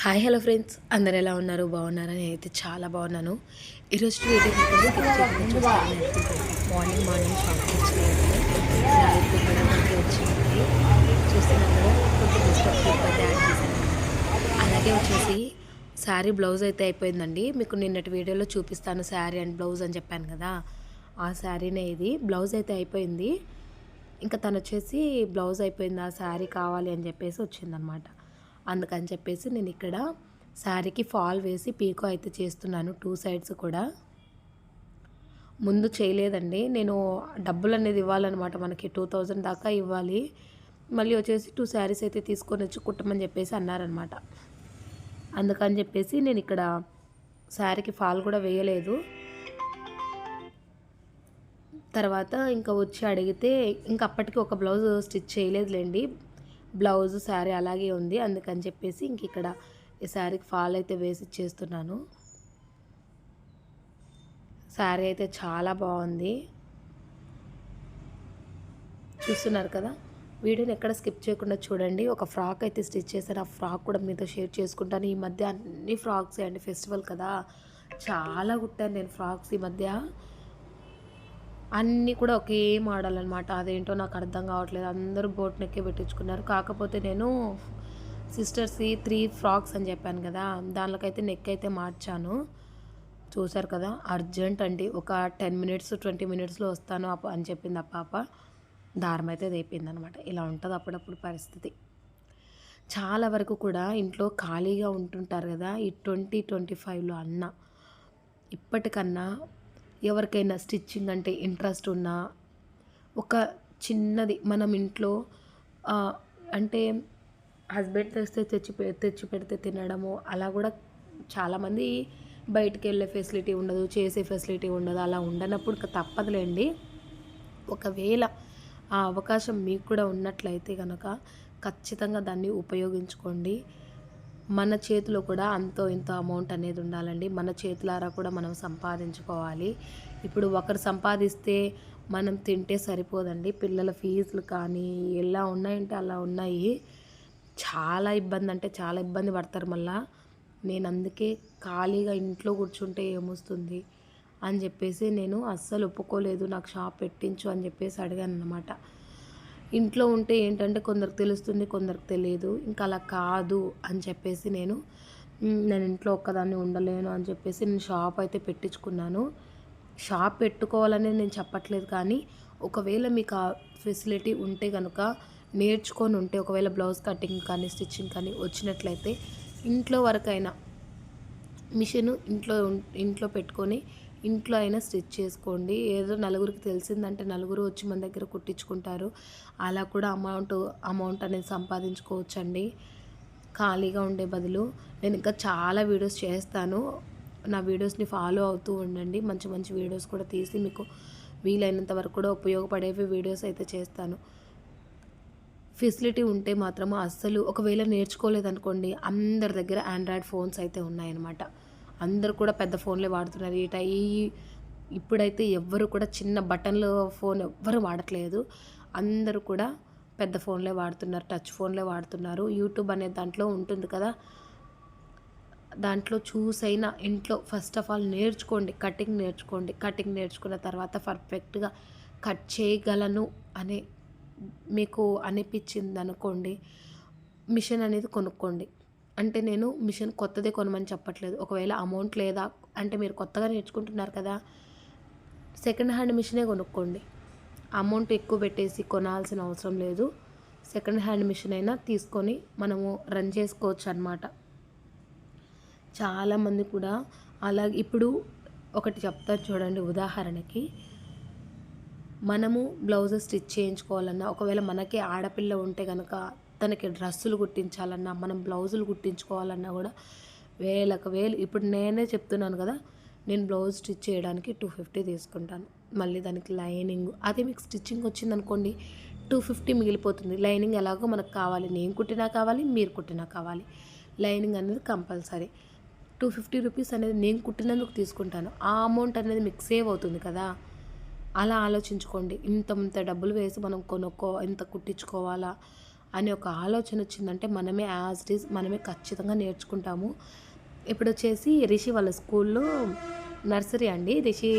Hi hello friends, అందరు ఎలా ఉన్నారు? బాగున్నారా? నేనైతే చాలా బాగున్నాను. ఈరోజు వీడియో మార్నింగ్ షాప్కి వచ్చినాయంటే ఇలా అయిపోయి మనకి వచ్చింది. చూస్తున్నారు కదా, కొంచెం యాడ్ చేశాను. అలాగే వచ్చేసి శారీ బ్లౌజ్ అయితే అయిపోయిందండి. మీకు నిన్నటి వీడియోలో చూపిస్తాను శారీ అండ్ బ్లౌజ్ అని చెప్పాను కదా, ఆ శారీనే ఇది. బ్లౌజ్ అయితే అయిపోయింది. ఇంకా తను వచ్చేసి బ్లౌజ్ అయిపోయింది, ఆ శారీ కావాలి అని చెప్పేసి వచ్చిందనమాట. అందుకని చెప్పేసి నేను ఇక్కడ శారీకి ఫాల్ వేసి పీకో అయితే చేస్తున్నాను, 2 సైడ్స్ కూడా. ముందు చేయలేదండి, నేను డబ్బులు అనేది ఇవ్వాలన్నమాట. మనకి 2000 దాకా ఇవ్వాలి. మళ్ళీ వచ్చేసి 2 శారీస్ అయితే తీసుకొని వచ్చి కుట్టమని చెప్పేసి అన్నారనమాట. అందుకని చెప్పేసి నేను ఇక్కడ శారీకి ఫాల్ కూడా వేయలేదు. తర్వాత ఇంకా వచ్చి అడిగితే ఇంకా అప్పటికి ఒక బ్లౌజ్ స్టిచ్ చేయలేదులేండి, బ్లౌజ్ శారీ అలాగే ఉంది. అందుకని చెప్పేసి ఇంక ఇక్కడ ఈ శారీకి ఫాల్ అయితే వేసి చేస్తున్నాను. శారీ అయితే చాలా బాగుంది, చూస్తున్నారు కదా. వీడియోని ఎక్కడ స్కిప్ చేయకుండా చూడండి. ఒక ఫ్రాక్ అయితే స్టిచ్ చేశాను, ఆ ఫ్రాక్ కూడా మీతో షేర్ చేసుకుంటాను. ఈ మధ్య అన్ని ఫ్రాక్స్ అండి, ఫెస్టివల్ కదా, చాలా కుట్టాను నేను ఫ్రాక్స్ ఈ మధ్య. అన్నీ కూడా ఒకే మోడల్ అనమాట. అదేంటో నాకు అర్థం కావట్లేదు, అందరూ బోట్ నెక్కే పెట్టించుకున్నారు. కాకపోతే నేను సిస్టర్స్కి 3 ఫ్రాక్స్ అని చెప్పాను కదా, దానిలోకైతే నెక్ అయితే మార్చాను. చూసారు కదా, అర్జెంట్ అండి, ఒక 10 మినిట్స్ 20 మినిట్స్లో వస్తాను అని చెప్పింది ఆ పాప. దారం అయితే తెప్పింది అనమాట. ఇలా ఉంటుంది అప్పుడప్పుడు పరిస్థితి. చాలా వరకు కూడా ఇంట్లో ఖాళీగా ఉంటుంటారు కదా, ఈ 2025లో అన్న ఇప్పటికన్నా ఎవరికైనా స్టిచ్చింగ్ అంటే ఇంట్రెస్ట్ ఉన్నా, ఒక చిన్నది మనం ఇంట్లో అంటే హస్బెండ్ తెస్తే తెచ్చి పెడితే తినడము, అలా కూడా చాలామంది బయటికి వెళ్ళే ఫెసిలిటీ ఉండదు, చేసే ఫెసిలిటీ ఉండదు. అలా ఉండనప్పుడు ఇంకా తప్పదులేండి. ఒకవేళ ఆ అవకాశం మీకు కూడా ఉన్నట్లయితే కనుక ఖచ్చితంగా దాన్ని ఉపయోగించుకోండి. మన చేతిలో కూడా అంతో ఇంతో అమౌంట్ అనేది ఉండాలండి. మన చేతులారా కూడా మనం సంపాదించుకోవాలి. ఇప్పుడు ఒకరు సంపాదిస్తే మనం తింటే సరిపోదండి. పిల్లల ఫీజులు కానీ ఎలా ఉన్నాయంటే అలా ఉన్నాయి. చాలా ఇబ్బంది అంటే చాలా ఇబ్బంది పడతారు మళ్ళా. నేను అందుకే ఖాళీగా ఇంట్లో కూర్చుంటే ఏమొస్తుంది అని చెప్పేసి నేను అస్సలు ఒప్పుకోలేదు. నాకు షాప్ పెట్టించు అని చెప్పేసి అడిగాను అన్నమాట. ఇంట్లో ఉంటే ఏంటంటే కొందరికి తెలుస్తుంది, కొందరికి తెలియదు. ఇంకా అలా కాదు అని చెప్పేసి నేను ఇంట్లో ఒక్కదాన్ని ఉండలేను అని చెప్పేసి నేను షాప్ అయితే పెట్టించుకున్నాను. షాప్ పెట్టుకోవాలని నేను చెప్పట్లేదు, కానీ ఒకవేళ మీకు ఆ ఫెసిలిటీ ఉంటే కనుక నేర్చుకొని ఉంటే, ఒకవేళ బ్లౌజ్ కటింగ్ కానీ స్టిచ్చింగ్ కానీ వచ్చినట్లయితే ఇంట్లో వరకైనా మిషన్ ఇంట్లో పెట్టుకొని ఇంట్లో అయినా స్టిచ్ చేసుకోండి. ఏదో నలుగురికి తెలిసిందంటే నలుగురు వచ్చి మన దగ్గర కుట్టించుకుంటారు. అలా కూడా అమౌంట్ అనేది సంపాదించుకోవచ్చండి ఖాళీగా ఉండే బదులు. నేను ఇంకా చాలా వీడియోస్ చేస్తాను, నా వీడియోస్ని ఫాలో అవుతూ ఉండండి. మంచి మంచి వీడియోస్ కూడా తీసి మీకు వీలైనంత వరకు కూడా ఉపయోగపడేవి వీడియోస్ అయితే చేస్తాను. ఫెసిలిటీ ఉంటే మాత్రము అస్సలు, ఒకవేళ నేర్చుకోలేదనుకోండి, అందరి దగ్గర ఆండ్రాయిడ్ ఫోన్స్ అయితే ఉన్నాయన్నమాట. అందరూ కూడా పెద్ద ఫోన్లే వాడుతున్నారు. ఇప్పుడైతే ఎవ్వరు కూడా చిన్న బటన్లు ఫోన్ ఎవ్వరు వాడట్లేదు. అందరూ కూడా పెద్ద ఫోన్లే వాడుతున్నారు, టచ్ ఫోన్లే వాడుతున్నారు. యూట్యూబ్ అనే దాంట్లో ఉంటుంది కదా, దాంట్లో చూసైనా ఇంట్లో ఫస్ట్ ఆఫ్ ఆల్ నేర్చుకోండి, కటింగ్ నేర్చుకోండి. కటింగ్ నేర్చుకున్న తర్వాత పర్ఫెక్ట్గా కట్ చేయగలను అనే మీకు అనిపించింది అనుకోండి, మిషన్ అనేది కొనుక్కోండి. అంటే నేను మిషన్ కొత్తదే కొనమని చెప్పట్లేదు. ఒకవేళ అమౌంట్ లేదా అంటే మీరు కొత్తగా నేర్చుకుంటున్నారు కదా, సెకండ్ హ్యాండ్ మిషనే కొనుక్కోండి. అమౌంట్ ఎక్కువ పెట్టేసి కొనాల్సిన అవసరం లేదు. సెకండ్ హ్యాండ్ మిషన్ అయినా తీసుకొని మనము రన్ చేసుకోవచ్చు అన్నమాట. చాలామంది కూడా అలాగే. ఇప్పుడు ఒకటి చెప్తాను చూడండి, ఉదాహరణకి మనము బ్లౌజ్ స్టిచ్ చేయించుకోవాలన్నా, ఒకవేళ మనకే ఆడపిల్ల ఉంటే కనుక తనకి డ్రెస్సులు కుట్టించాలన్నా, మనం బ్లౌజులు కుట్టించుకోవాలన్నా కూడా వేలకు వేలు. ఇప్పుడు నేనే చెప్తున్నాను కదా, నేను బ్లౌజ్ స్టిచ్ చేయడానికి 250 తీసుకుంటాను. మళ్ళీ దానికి లైనింగ్, అదే మీకు స్టిచ్చింగ్ వచ్చిందనుకోండి 250 మిగిలిపోతుంది. లైనింగ్ ఎలాగో మనకు కావాలి, నేను కుట్టినా కావాలి, మీరు కుట్టినా కావాలి. లైనింగ్ అనేది కంపల్సరీ. 250 రూపీస్ అనేది నేను కుట్టినందుకు తీసుకుంటాను. ఆ అమౌంట్ అనేది మీకు సేవ్ అవుతుంది కదా. అలా ఆలోచించుకోండి. ఇంత డబ్బులు వేసి మనం ఇంత కుట్టించుకోవాలా అనే ఒక ఆలోచన వచ్చిందంటే మనమే యాజ్ ఇట్ ఈజ్ మనమే ఖచ్చితంగా నేర్చుకుంటాము. ఇప్పుడు వచ్చేసి రిషి వాళ్ళ స్కూల్లో నర్సరీ అండి. రిషి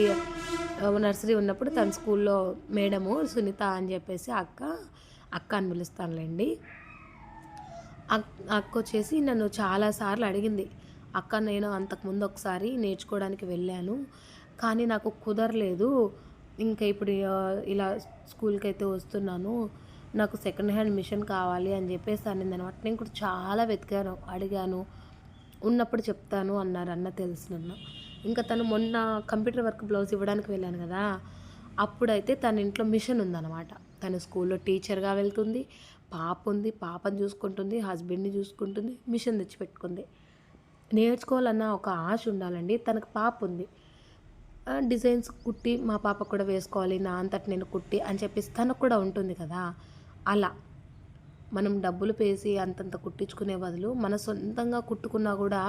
నర్సరీ ఉన్నప్పుడు తన స్కూల్లో మేడము సునీత అని చెప్పేసి అక్క అని పిలుస్తానులేండి. అక్క వచ్చేసి నన్ను చాలాసార్లు అడిగింది. అక్క నేను అంతకుముందు ఒకసారి నేర్చుకోవడానికి వెళ్ళాను, కానీ నాకు కుదరలేదు. ఇంకా ఇప్పుడు ఇలా స్కూల్కి అయితే వస్తున్నాను, నాకు సెకండ్ హ్యాండ్ మిషన్ కావాలి అని చెప్పేసి అనిందనమాట. నేను కూడా చాలా వెతికాను, అడిగాను. ఉన్నప్పుడు చెప్తాను అన్నారు అన్న తెలిసిన. ఇంకా తను మొన్న కంప్యూటర్ వర్క్ బ్లౌజ్ ఇవ్వడానికి వెళ్ళాను కదా, అప్పుడైతే తన ఇంట్లో మిషన్ ఉందన్నమాట. తను స్కూల్లో టీచర్గా వెళ్తుంది, పాప ఉంది, పాపను చూసుకుంటుంది, హస్బెండ్ని చూసుకుంటుంది, మిషన్ తెచ్చిపెట్టుకుంది. నేర్చుకోవాలన్న ఒక ఆశ ఉండాలండి. తనకు పాప ఉంది, డిజైన్స్ కుట్టి మా పాప కూడా వేసుకోవాలి, నా అంతటి నేను కుట్టి అని చెప్పేసి తనకు కూడా ఉంటుంది కదా. అలా మనం డబ్బులు పేసి అంతంత కుట్టించుకునే బదులు మన సొంతంగా కుట్టుకున్నా కూడా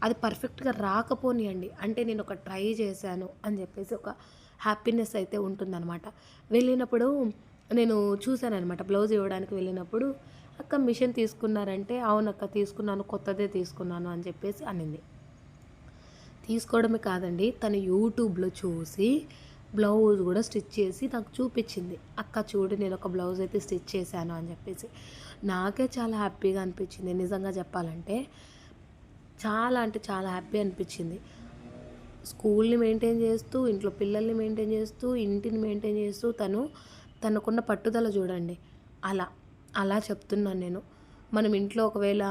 అది పర్ఫెక్ట్గా రాకపోనియండి, అంటే నేను ఒక ట్రై చేశాను అని చెప్పేసి ఒక హ్యాపీనెస్ అయితే ఉంటుందన్నమాట. వెళ్ళినప్పుడు నేను చూశానమాట, బ్లౌజ్ ఇవ్వడానికి వెళ్ళినప్పుడు అక్క మిషన్ తీసుకున్నారంటే అవునక్క తీసుకున్నాను, కొత్తదే తీసుకున్నాను అని చెప్పేసి అనింది. తీసుకోవడమే కాదండి, తను యూట్యూబ్లో చూసి బ్లౌజ్ కూడా స్టిచ్ చేసి నాకు చూపించింది. అక్క చూడు నేను ఒక బ్లౌజ్ అయితే స్టిచ్ చేశాను అని చెప్పేసి. నాకే చాలా హ్యాపీగా అనిపించింది. నిజంగా చెప్పాలంటే చాలా అంటే చాలా హ్యాపీ అనిపించింది. స్కూల్ని మెయింటైన్ చేస్తూ, ఇంట్లో పిల్లల్ని మెయింటైన్ చేస్తూ, ఇంటిని మెయింటైన్ చేస్తూ తనకున్న పట్టుదల చూడండి. అలా చెప్తున్నాను నేను. మనం ఇంట్లో ఒకవేళ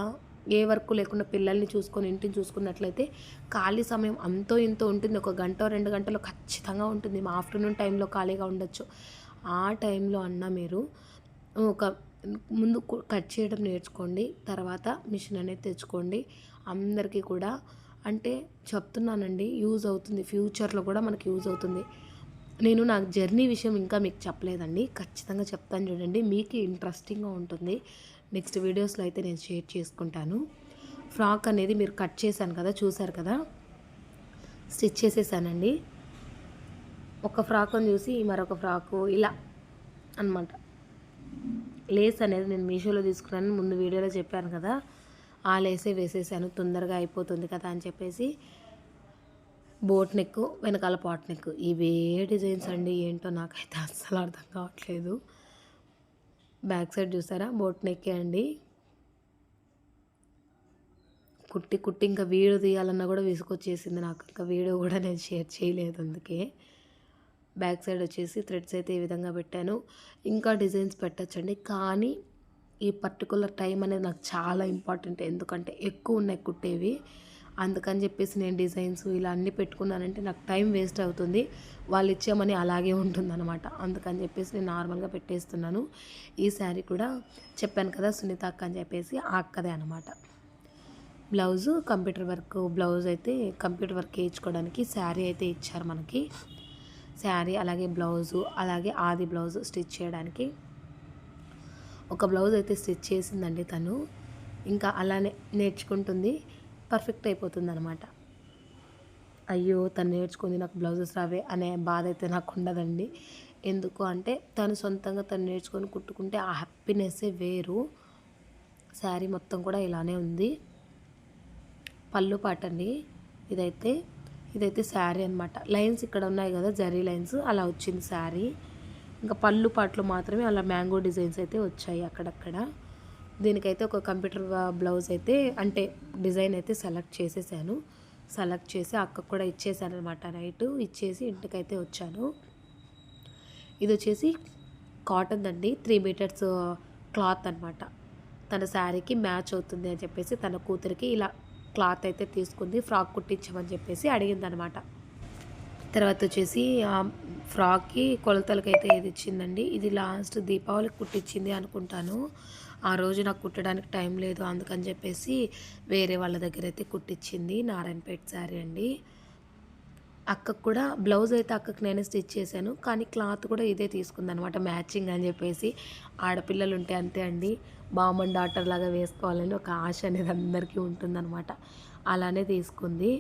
ఏ వర్క్ లేకుండా పిల్లల్ని చూసుకొని ఇంటిని చూసుకున్నట్లయితే ఖాళీ సమయం అంతో ఇంతో ఉంటుంది. 1 గంట 2 గంటలు ఖచ్చితంగా ఉంటుంది. మా ఆఫ్టర్నూన్ టైంలో ఖాళీగా ఉండొచ్చు. ఆ టైంలో అన్న మీరు ఒక ముందు కట్ చేయడం నేర్చుకోండి, తర్వాత మిషన్ అనేది తెచ్చుకోండి. అందరికీ కూడా అంటే చెప్తున్నానండి, యూజ్ అవుతుంది. ఫ్యూచర్లో కూడా మనకి యూజ్ అవుతుంది. నేను నాకు జర్నీ విషయం ఇంకా మీకు చెప్పలేదండి, ఖచ్చితంగా చెప్తాను చూడండి, మీకు ఇంట్రెస్టింగ్గా ఉంటుంది. నెక్స్ట్ వీడియోస్లో అయితే నేను షేర్ చేసుకుంటాను. ఫ్రాక్ అనేది మీరు కట్ చేశాను కదా, చూసారు కదా, స్టిచ్ చేసేసానండి. ఒక ఫ్రాక్ని చూసి మరొక ఫ్రాకు ఇలా అనమాట. లేస్ అనేది నేను మీషోలో తీసుకున్నాను, ముందు వీడియోలో చెప్పాను కదా, ఆ లేసే వేసేసాను, తొందరగా అయిపోతుంది కదా అని చెప్పేసి. బోట్ నెక్, వెనకాల పాట్ నెక్, ఇవే డిజైన్స్ అండి. ఏంటో నాకైతే అస్సలు అర్థం కావట్లేదు. బ్యాక్ సైడ్ చూసారా, బోట్ నెక్కే అండి. కుట్టి ఇంకా వీడియో తీయాలన్నా కూడా విసుకొచ్చేసింది నాకు. ఇంకా వీడియో కూడా నేను షేర్ చేయలేదు అందుకే. బ్యాక్ సైడ్ వచ్చేసి థ్రెడ్స్ అయితే ఈ విధంగా పెట్టాను. ఇంకా డిజైన్స్ పెట్టచ్చండి, కానీ ఈ పర్టికులర్ టైం అనేది నాకు చాలా ఇంపార్టెంట్. ఎందుకంటే ఎక్కువ ఉన్నాయి కుట్టేవి, అందుకని చెప్పేసి నేను డిజైన్స్ ఇలా అన్నీ పెట్టుకున్నానంటే నాకు టైం వేస్ట్ అవుతుంది. వాళ్ళు ఇచ్చే మనీ అలాగే ఉంటుందన్నమాట. అందుకని చెప్పేసి నేను నార్మల్గా పెట్టేస్తున్నాను. ఈ శారీ కూడా చెప్పాను కదా సునీత అక్క అని చెప్పేసి, ఆ అక్కదే అనమాట. బ్లౌజు కంప్యూటర్ వర్క్ బ్లౌజ్ అయితే కంప్యూటర్ వర్క్ వేయించుకోవడానికి శారీ అయితే ఇచ్చారు మనకి. శారీ అలాగే బ్లౌజు, అలాగే ఆది బ్లౌజ్ స్టిచ్ చేయడానికి ఒక బ్లౌజ్ అయితే స్టిచ్ చేసిందండి తను. ఇంకా అలానే నేర్చుకుంటుంది, పర్ఫెక్ట్ అయిపోతుంది అనమాట. అయ్యో తను నేర్చుకుంది, నాకు బ్లౌజెస్ రావే అనే బాధ అయితే నాకు ఉండదండి. ఎందుకు అంటే తను సొంతంగా తను నేర్చుకొని కుట్టుకుంటే ఆ హ్యాపీనెస్సే వేరు. శారీ మొత్తం కూడా ఇలానే ఉంది. పళ్ళు పాటండి ఇదైతే శారీ అనమాట. లైన్స్ ఇక్కడ ఉన్నాయి కదా, జరీ లైన్స్, అలా వచ్చింది శారీ. ఇంకా పళ్ళు పాటలు మాత్రమే అలా మ్యాంగో డిజైన్స్ అయితే వచ్చాయి అక్కడక్కడ. దీనికైతే ఒక కంప్యూటర్ బ్లౌజ్ అయితే అంటే డిజైన్ అయితే సెలెక్ట్ చేసేసాను. సెలెక్ట్ చేసి అక్కకు కూడా ఇచ్చేసాను అనమాట. నైట్ ఇచ్చేసి ఇంటికైతే వచ్చాను. ఇది వచ్చేసి కాటన్ అండి, 3 మీటర్స్ క్లాత్ అనమాట. తన శారీకి మ్యాచ్ అవుతుంది అని చెప్పేసి తన కూతురికి ఇలా క్లాత్ అయితే తీసుకుంది, ఫ్రాక్ కుట్టించమని చెప్పేసి అడిగిందనమాట. తర్వాత వచ్చేసి ఆ ఫ్రాక్కి కొలతలకైతే ఇది ఇచ్చిందండి. ఇది లాస్ట్ దీపావళికి కుట్టించింది అనుకుంటాను. ఆ రోజు నాకు కుట్టడానికి టైం లేదు, అందుకని చెప్పేసి వేరే వాళ్ళ దగ్గర అయితే కుట్టించింది. నారాయణపేట శారీ అండి. అక్కకు కూడా బ్లౌజ్ అయితే అక్కకి నేనే స్టిచ్ చేశాను, కానీ క్లాత్ కూడా ఇదే తీసుకుందనమాట, మ్యాచింగ్ అని చెప్పేసి. ఆడపిల్లలు ఉంటే అంతే అండి, బామ్ అండ్ డాటర్ లాగా వేసుకోవాలని ఒక ఆశ అనేది అందరికీ ఉంటుందన్నమాట. అలానే తీసుకుంది.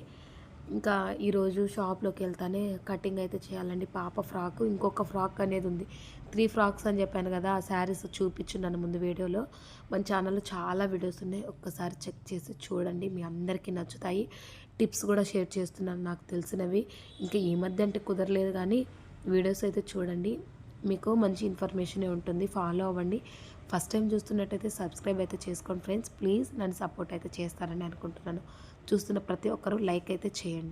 ఇంకా ఈరోజు షాప్లోకి వెళ్తానే కటింగ్ అయితే చేయాలండి. పాప ఫ్రాక్, ఇంకొక ఫ్రాక్ అనేది ఉంది. 3 ఫ్రాక్స్ అని చెప్పాను కదా, ఆ శారీస్ చూపించున్నాను ముందు వీడియోలో. మన ఛానల్లో చాలా వీడియోస్ ఉన్నాయి, ఒక్కసారి చెక్ చేసి చూడండి, మీ అందరికీ నచ్చుతాయి. టిప్స్ కూడా షేర్ చేస్తున్నాను నాకు తెలిసినవి. ఇంకా ఈ మధ్య అంటే కుదరలేదు కానీ వీడియోస్ అయితే చూడండి, మీకు మంచి ఇన్ఫర్మేషనే ఉంటుంది. ఫాలో అవ్వండి. ఫస్ట్ టైం చూస్తున్నట్టయితే సబ్స్క్రైబ్ అయితే చేసుకోండి ఫ్రెండ్స్. ప్లీజ్ నన్ను సపోర్ట్ అయితే చేస్తారని అనుకుంటున్నాను. చూస్తున్న ప్రతి ఒక్కరూ లైక్ అయితే చేయండి.